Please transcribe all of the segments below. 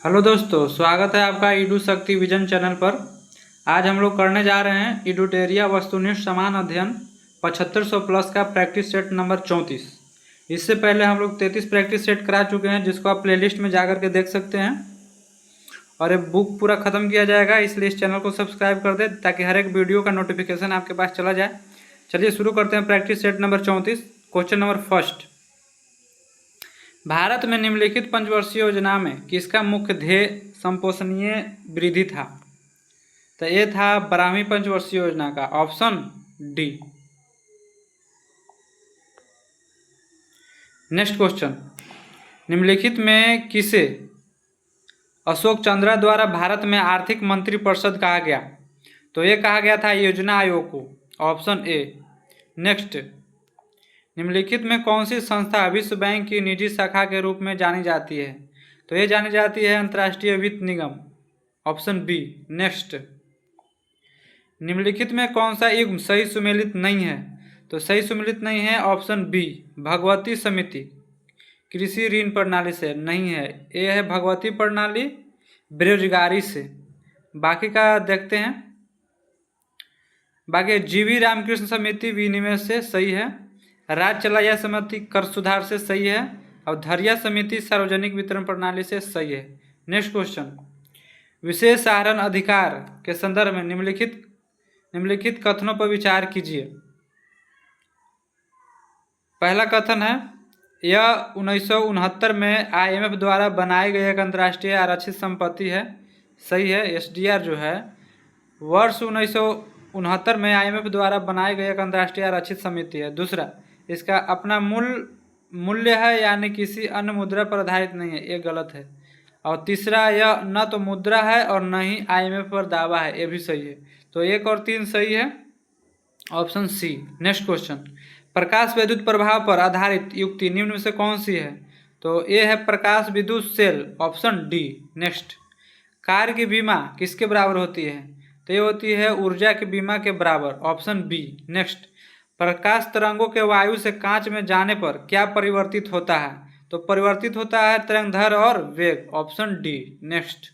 Hello दोस्तों, स्वागत है आपका ईडू शक्ति विजन चैनल पर। आज हम लोग करने जा रहे हैं इडुटेरिया वस्तुनिष्ठ समान अध्ययन 7500 प्लस का प्रैक्टिस सेट नंबर 34। इससे पहले हम लोग 33 प्रैक्टिस सेट करा चुके हैं, जिसको आप प्लेलिस्ट में जाकर के देख सकते हैं। और ये बुक पूरा ख़त्म किया जाएगा, इसलिए इस चैनल को सब्सक्राइब कर दें ताकि हर एक वीडियो का नोटिफिकेशन आपके पास चला जाए। चलिए शुरू करते हैं practice set number 34। Question number first, Bharat में निम्नलिखित पंचवर्षीय योजना में किसका मुख्य ध्येय संपोषणीय वृद्धि था? तो ये था 12वीं पंचवर्षीय योजना का ऑप्शन डी। नेक्स्ट क्वेश्चन, निम्नलिखित में किसे अशोक चंद्रा द्वारा भारत में आर्थिक मंत्री परिषद कहा गया? तो ये कहा गया था योजना आयोग को, ऑप्शन ए। नेक्स्ट, निम्नलिखित में कौन सी संस्था विश्व बैंक की निजी शाखा के रूप में जानी जाती है? तो ये जानी जाती है अंतर्राष्ट्रीय वित्त निगम, ऑप्शन बी। नेक्स्ट, निम्नलिखित में कौन सा युग्म सही सुमेलित नहीं है? तो सही सुमेलित नहीं है ऑप्शन बी, भगवती समिति कृषि ऋण प्रणाली से नहीं है, ये है भगवती प्रणाली बेरोजगारी से। बाकी का देखते हैं। बाकी जीवी रामकृष्ण समिति विनिमय से सही है, राज्य चलाया समिति कर सुधार से सही है, और धैर्य समिति सार्वजनिक वितरण प्रणाली से सही है। नेक्स्ट क्वेश्चन, विशेष आहरण अधिकार के संदर्भ में निम्नलिखित कथनों पर विचार कीजिए। पहला कथन है, यह 1969 में IMF द्वारा बनाए गए एक अंतर्राष्ट्रीय आरक्षित संपत्ति है, सही है। SDR जो है वर्ष 1969 में IMF द्वारा बनाए गए एक अंतर्राष्ट्रीय आरक्षित समिति है। दूसरा, इसका अपना मूल्य है, यानी किसी अन्य मुद्रा पर आधारित नहीं है, ये गलत है। और तीसरा, यह न तो मुद्रा है और न ही IMF पर दावा है, ये भी सही है। तो 1 और 3 सही है, ऑप्शन सी। नेक्स्ट क्वेश्चन, प्रकाश विद्युत प्रभाव पर आधारित युक्ति निम्न में से कौन सी है? तो ये है प्रकाश विद्युत सेल, ऑप्शन डी। नेक्स्ट, कार्य की बीमा किसके बराबर होती है? तो ये होती है ऊर्जा की बीमा के बराबर, ऑप्शन बी। नेक्स्ट, प्रकाश तरंगों के वायु से कांच में जाने पर क्या परिवर्तित होता है? तो परिवर्तित होता है तरंगदैर्घ्य और वेग, ऑप्शन डी। नेक्स्ट,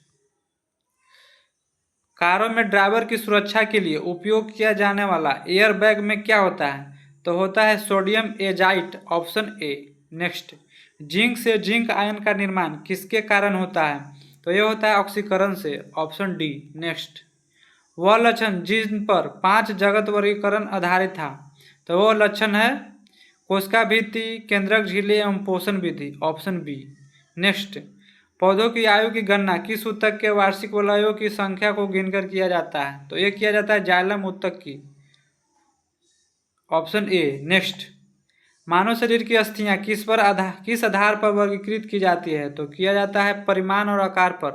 कारों में ड्राइवर की सुरक्षा के लिए उपयोग किया जाने वाला एयर बैग में क्या होता है? तो होता है sodium azide, option A. Next, zinc से जिंक आयन का निर्माण किसके कारण होता है? तो यह होता है ऑक्सीकरण से, ऑप्शन डी। नेक्स्ट, वह लक्षण जिन पर 5 जगत वर्गीकरण आधारित था, तो वह लक्षण है कोशिका भित्ति, केंद्रक झिल्ली एवं पोषण विधि, ऑप्शन बी। नेक्स्ट, पौधों की आयु की गणना किस ऊतक के वार्षिक वलयों की संख्या को गिनकर किया जाता है? तो यह किया जाता है जाइलम ऊतक की, ऑप्शन ए। नेक्स्ट, मानव शरीर की अस्थियां किस आधार पर वर्गीकृत की जाती है? तो किया जाता है परिमाण और आकार पर,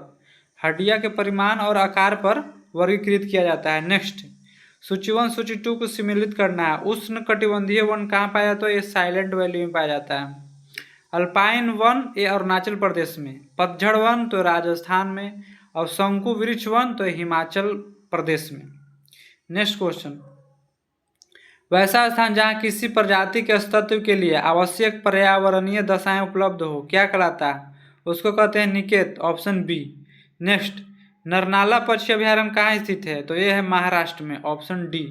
हड्डियां के परिमाण और आकार पर वर्गीकृत किया जाता है। नेक्स्ट, सूची 1 सूची 2 को सम्मिलित करना है। उष्ण कटिबंधीय वन कहाँ पाया जाता है? ये साइलेंट वैली में पाया जाता है। अल्पाइन वन ये अरुणाचल प्रदेश में, पतझड़ वन तो राजस्थान में, और शंकु वृक्ष वन तो हिमाचल प्रदेश में। नेक्स्ट क्वेश्चन, वैसा स्थान जहाँ किसी प्रजाति के अस्तित्व के लिए आवश्यक पर्यावरणीय दशाएं उपलब्ध हो क्या कहलाता है? उसको कहते हैं निकेत, ऑप्शन बी। नेक्स्ट, नरनाला पक्षी अभ्यारण्य कहाँ स्थित है? तो ये है महाराष्ट्र में, ऑप्शन डी।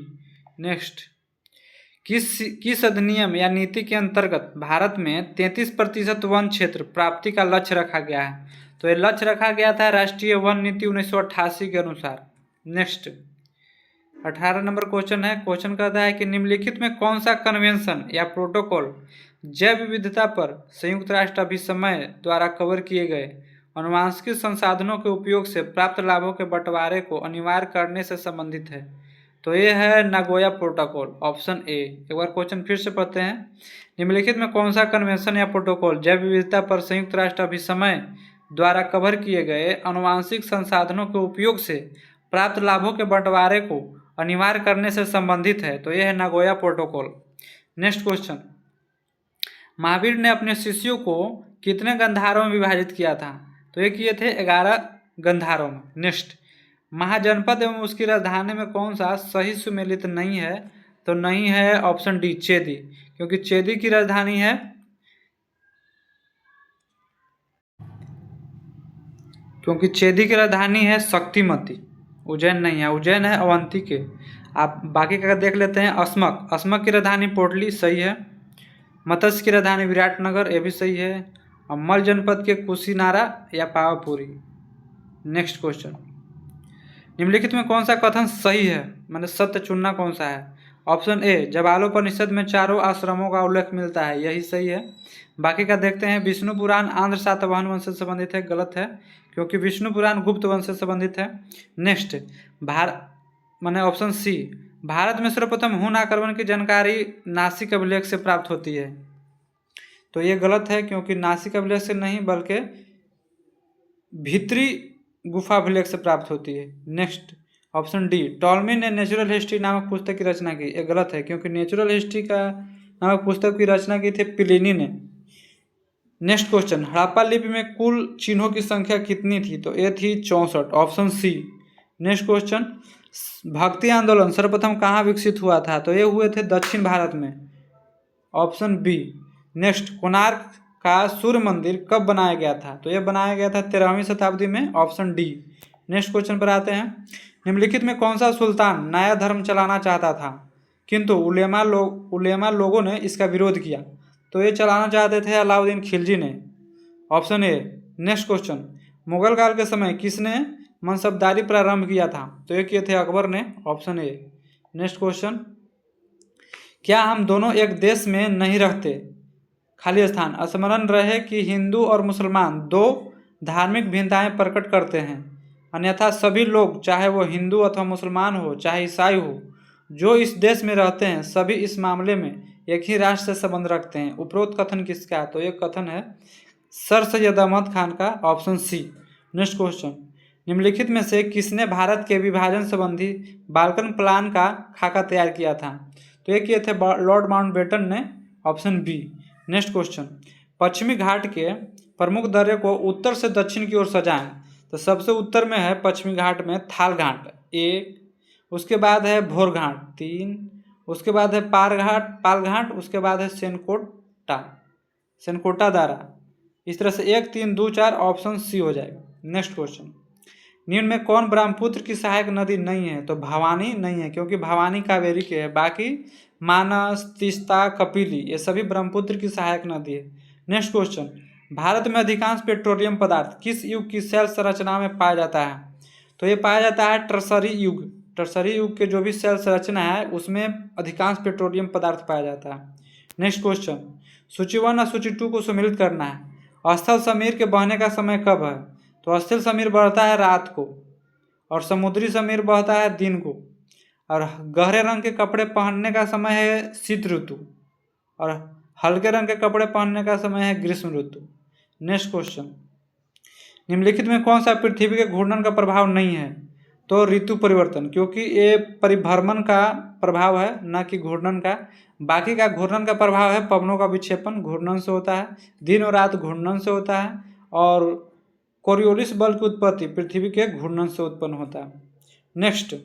नेक्स्ट, किस अधिनियम या नीति के अंतर्गत भारत में 33% वन क्षेत्र प्राप्ति का लक्ष्य रखा गया है? तो ये लक्ष्य रखा गया था राष्ट्रीय वन नीति 1988 के अनुसार। नेक्स्ट, 18 नंबर क्वेश्चन है। क्वेश्चन कहता है कि निम्नलिखित में कौन सा कन्वेंशन या प्रोटोकॉल जैव विविधता पर संयुक्त राष्ट्र अभिसमय द्वारा कवर किए गए अनुवांशिक संसाधनों के उपयोग से प्राप्त लाभों के बंटवारे को अनिवार्य करने से संबंधित है? तो ये है नागोया प्रोटोकॉल, ऑप्शन ए। एक बार क्वेश्चन फिर से पढ़ते हैं। निम्नलिखित में कौन सा कन्वेंशन या प्रोटोकॉल जैव विविधता पर संयुक्त राष्ट्र अभिसमय द्वारा कवर किए गए अनुवांशिक संसाधनों के उपयोग से प्राप्त लाभों के बंटवारे को अनिवार्य करने से संबंधित है? तो यह है Nagoya protocol. Next question, Mahavir ने अपने शिष्यों को कितने गंधारों में विभाजित किया था? तो ये किए थे 11 गंधारों में। नेक्स्ट, महाजनपद एवं उसकी राजधानी में कौन सा सही सुमेलित नहीं है? तो नहीं है ऑप्शन डी, चेदी, क्योंकि चेदी की राजधानी है क्योंकि चेदी की राजधानी है शक्तिमती, उज्जैन नहीं है, उज्जैन है अवंती के। आप बाकी का देख लेते हैं। अस्मक, अस्मक की राजधानी पोटली, सही है। मत्स्य की राजधानी विराटनगर, ये भी सही है। और मल जनपद के कुशीनारा या पावापुरी। नेक्स्ट क्वेश्चन, निम्नलिखित में कौन सा कथन सही है, मैंने सत्य चुनना कौन सा है। ऑप्शन ए, जबालोपनिषद में चारों आश्रमों का उल्लेख मिलता है, यही सही है। बाकी का देखते हैं। विष्णु पुराण आंध्र सातवाहन वंश से संबंधित है, गलत है, क्योंकि विष्णु पुराण गुप्त वंश से संबंधित है। नेक्स्ट, मैंने ऑप्शन सी, भारत में सर्वप्रथम हुन आक्रमण की जानकारी नासिक अभिलेख से प्राप्त होती है, तो ये गलत है, क्योंकि नासिक अभिलेख से नहीं बल्कि भीतरी गुफा अभिलेख से प्राप्त होती है। नेक्स्ट, ऑप्शन डी, टॉलमी ने नेचुरल हिस्ट्री नामक पुस्तक की रचना की, ये गलत है, क्योंकि नेचुरल हिस्ट्री का नामक पुस्तक की रचना की थी प्लिनी ने। नेक्स्ट क्वेश्चन, हड़प्पा लिपि में कुल चिन्हों की संख्या कितनी थी, तो ये थी 64, ऑप्शन सी। नेक्स्ट क्वेश्चन, भक्ति आंदोलन सर्वप्रथम कहाँ विकसित हुआ था, तो ये हुए थे दक्षिण भारत में, ऑप्शन बी। नेक्स्ट, कोणार्क का सूर्य मंदिर कब बनाया गया था, तो यह बनाया गया था 13वीं शताब्दी में, ऑप्शन डी। नेक्स्ट क्वेश्चन पर आते हैं। निम्नलिखित में कौन सा सुल्तान नया धर्म चलाना चाहता था किंतु उलेमा लोगों ने इसका विरोध किया, तो ये चलाना चाहते थे अलाउद्दीन खिलजी ने, option A. Next question, Mughal काल के समय किसने मनसबदारी प्रारंभ किया था, तो ये किए थे अकबर ने, ऑप्शन ए। नेक्स्ट क्वेश्चन, क्या हम दोनों एक देश में नहीं रहते, खाली स्थान, स्मरण रहे कि हिंदू और मुसलमान दो धार्मिक भिन्नताएं प्रकट करते हैं, अन्यथा सभी लोग, चाहे वो हिंदू अथवा मुसलमान हो चाहे ईसाई हो, जो इस देश में रहते हैं, सभी इस मामले में एक ही राष्ट्र से संबंध रखते हैं। उपरोक्त कथन किसका है, तो ये कथन है सर सैयद अहमद खान का, ऑप्शन सी। नेक्स्ट क्वेश्चन, निम्नलिखित में से किसने भारत के विभाजन संबंधी बाल्कन प्लान का खाका तैयार किया था, तो ये किए थे लॉर्ड माउंटबेटन ने, ऑप्शन बी। नेक्स्ट क्वेश्चन, पश्चिमी घाट के प्रमुख दर्रे को उत्तर से दक्षिण की ओर सजाएं, तो सबसे उत्तर में है पश्चिमी घाट में थाल घाट 1, उसके बाद है भोर घाट 3, उसके बाद है पाल घाट, उसके बाद है सेनकोटा दारा। इस तरह से 1, 3, 2, 4, ऑप्शन सी हो जाएगा। नेक्स्ट क्वेश्चन, निम्न में कौन ब्रह्मपुत्र की सहायक नदी नहीं है, तो भवानी नहीं है, क्योंकि भवानी कावेरी के है, बाकी मानस, तीस्ता, कपिली ये सभी ब्रह्मपुत्र की सहायक नदी है। नेक्स्ट क्वेश्चन, भारत में अधिकांश पेट्रोलियम पदार्थ किस युग की सेल संरचना में पाया जाता है, तो ये पाया जाता है टर्सरी युग। टर्सरी युग के जो भी सेल संरचना है उसमें अधिकांश पेट्रोलियम पदार्थ पाया जाता है। नेक्स्ट क्वेश्चन, सूची 1 और सूची 2 को सम्मिलित करना है। स्थल समीर के बहने का समय कब है, तो स्थल समीर बढ़ता है रात को और समुद्री समीर बहता है दिन को, और गहरे रंग के कपड़े पहनने का समय है शीत ऋतु और हल्के रंग के कपड़े पहनने का समय है ग्रीष्म ऋतु। नेक्स्ट क्वेश्चन, निम्नलिखित में कौन सा पृथ्वी के घूर्णन का प्रभाव नहीं है, तो ऋतु परिवर्तन, क्योंकि ये परिभ्रमण का प्रभाव है न कि घूर्णन का। बाकी का घूर्णन का प्रभाव है पवनों का विक्षेपण, घूर्णन से होता है, दिन और रात घूर्णन से होता है, और कोरियोलिस बल की उत्पत्ति पृथ्वी के घूर्णन से उत्पन्न होता है। नेक्स्ट,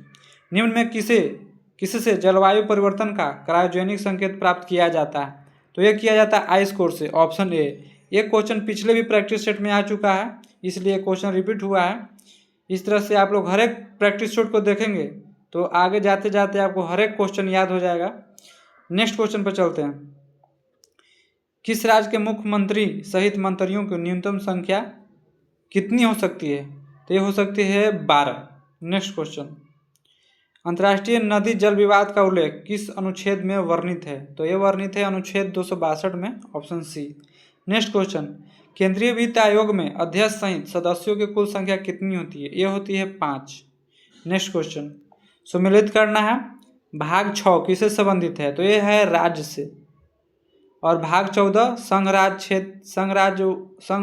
निम्न में किससे जलवायु परिवर्तन का क्रायोजेनिक संकेत प्राप्त किया जाता है, तो यह किया जाता है आइस कोर से, ऑप्शन ए। ये क्वेश्चन पिछले भी प्रैक्टिस सेट में आ चुका है, इसलिए क्वेश्चन रिपीट हुआ है। इस तरह से आप लोग हर एक प्रैक्टिस सेट को देखेंगे तो आगे जाते जाते आपको हर एक क्वेश्चन याद हो जाएगा। नेक्स्ट क्वेश्चन पर चलते हैं। किस राज्य के मुख्यमंत्री सहित मंत्रियों की न्यूनतम संख्या कितनी हो सकती है, तो ये हो सकती है 12। नेक्स्ट क्वेश्चन, अंतर्राष्ट्रीय नदी जल विवाद का उल्लेख किस अनुच्छेद में वर्णित है, तो ये वर्णित है अनुच्छेद 262 में, ऑप्शन सी। नेक्स्ट क्वेश्चन, केंद्रीय वित्त आयोग में अध्यक्ष सहित सदस्यों की कुल संख्या कितनी होती है, ये होती है 5। नेक्स्ट क्वेश्चन, सम्मिलित करना है। भाग 6 किससे संबंधित है, तो ये है राज्य से, और भाग 14 संघ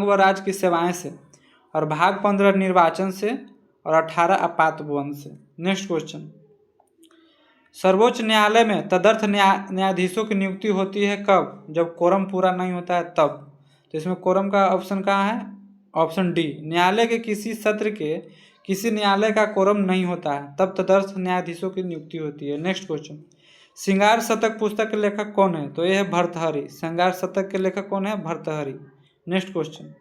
व राज्य की सेवाएं से, और भाग 15 निर्वाचन से, और 18 आपात भवन से। नेक्स्ट क्वेश्चन, सर्वोच्च न्यायालय में तदर्थ न्यायाधीशों की नियुक्ति होती है कब, जब कोरम पूरा नहीं होता है तब, तो इसमें कोरम का ऑप्शन कहाँ है, ऑप्शन डी। न्यायालय के किसी सत्र के किसी न्यायालय का कोरम नहीं होता है तब तदर्थ न्यायाधीशों की नियुक्ति होती है। नेक्स्ट क्वेश्चन, श्रृंगार शतक पुस्तक के लेखक कौन है, तो यह है भर्तृहरि। श्रृंगार शतक के लेखक कौन है, भर्तृहरि। नेक्स्ट क्वेश्चन,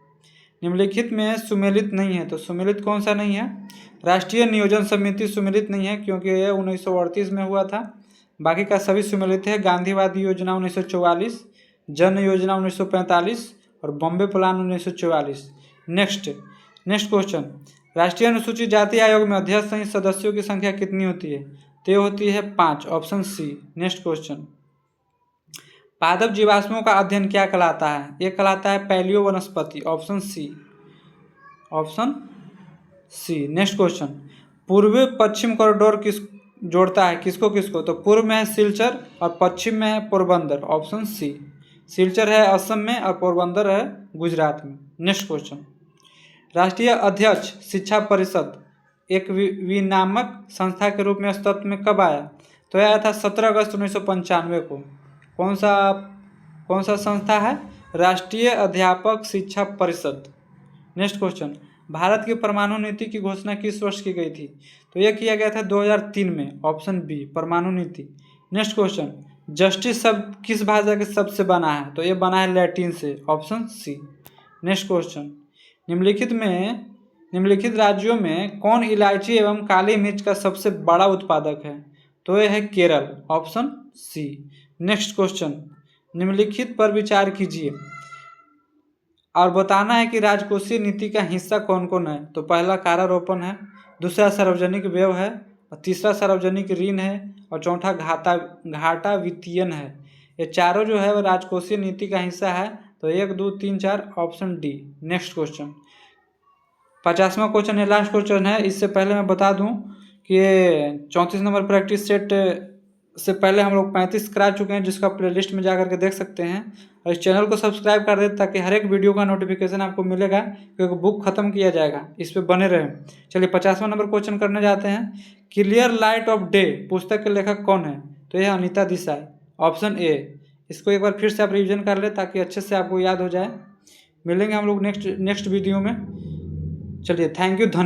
निम्नलिखित में सुमेलित नहीं है, तो सुमेलित कौन सा नहीं है? राष्ट्रीय नियोजन समिति सुमेलित नहीं है क्योंकि यह 1938 में हुआ था। बाकी का सभी सुमेलित है। गांधीवादी योजना 1944, जन योजना 1945 और बॉम्बे प्लान 1944। नेक्स्ट क्वेश्चन, राष्ट्रीय अनुसूचित जाति आयोग में अध्यक्ष सहित सदस्यों की संख्या कितनी होती है? तो ये होती है 5, ऑप्शन सी। नेक्स्ट क्वेश्चन, पादप जीवाश्मों का अध्ययन क्या कहलाता है? ये कहलाता है पैलियो वनस्पति, ऑप्शन सी। नेक्स्ट क्वेश्चन, पूर्व पश्चिम कॉरिडोर किस जोड़ता है, किसको किसको? तो पूर्व में है सिलचर और पश्चिम में है पोरबंदर, ऑप्शन सी। सिलचर है असम में और पोरबंदर है गुजरात में। नेक्स्ट क्वेश्चन, राष्ट्रीय अध्यक्ष शिक्षा परिषद एक विनियामक संस्था के रूप में अस्तित्व में कब आया? तो यह आया था 17 अगस्त 1995 को। कौन सा संस्था है? राष्ट्रीय अध्यापक शिक्षा परिषद। नेक्स्ट क्वेश्चन, भारत की परमाणु नीति की घोषणा किस वर्ष की गई थी? तो यह किया गया था 2003 में, ऑप्शन बी, परमाणु नीति। नेक्स्ट क्वेश्चन, जस्टिस शब्द किस भाषा के शब्द से बना है? तो यह बना है लैटिन से, ऑप्शन सी। नेक्स्ट क्वेश्चन, निम्नलिखित राज्यों में कौन इलायची एवं काली मिर्च का सबसे बड़ा उत्पादक है? तो यह है Kerala, option C. Next question, निम्नलिखित पर विचार कीजिए और बताना है कि राजकोषीय नीति का हिस्सा कौन कौन है। तो पहला कारारोपण है, दूसरा सार्वजनिक व्यय है, और तीसरा सार्वजनिक ऋण है, और चौथा घाटा वित्तीयन है। ये चारों जो है वो राजकोषीय नीति का हिस्सा है। तो 1, 2, 3, 4, ऑप्शन डी। नेक्स्ट क्वेश्चन, 50वां क्वेश्चन है, लास्ट क्वेश्चन है। इससे पहले मैं बता दूं कि ये 34 नंबर प्रैक्टिस सेट से पहले हम लोग 35 करा चुके हैं, जिसका प्लेलिस्ट में जा करके देख सकते हैं। और इस चैनल को सब्सक्राइब कर दें ताकि हर एक वीडियो का नोटिफिकेशन आपको मिलेगा, क्योंकि बुक खत्म किया जाएगा, इस पर बने रहें। चलिए 50वां नंबर क्वेश्चन करने जाते हैं। क्लियर लाइट ऑफ डे पुस्तक के लेखक कौन है? तो यह अनीता देसाई, ऑप्शन ए। इसको एक बार फिर से आप रिविजन कर लें ताकि अच्छे से आपको याद हो जाए। मिलेंगे हम लोग नेक्स्ट वीडियो में। चलिए, थैंक यू, धन्यवाद।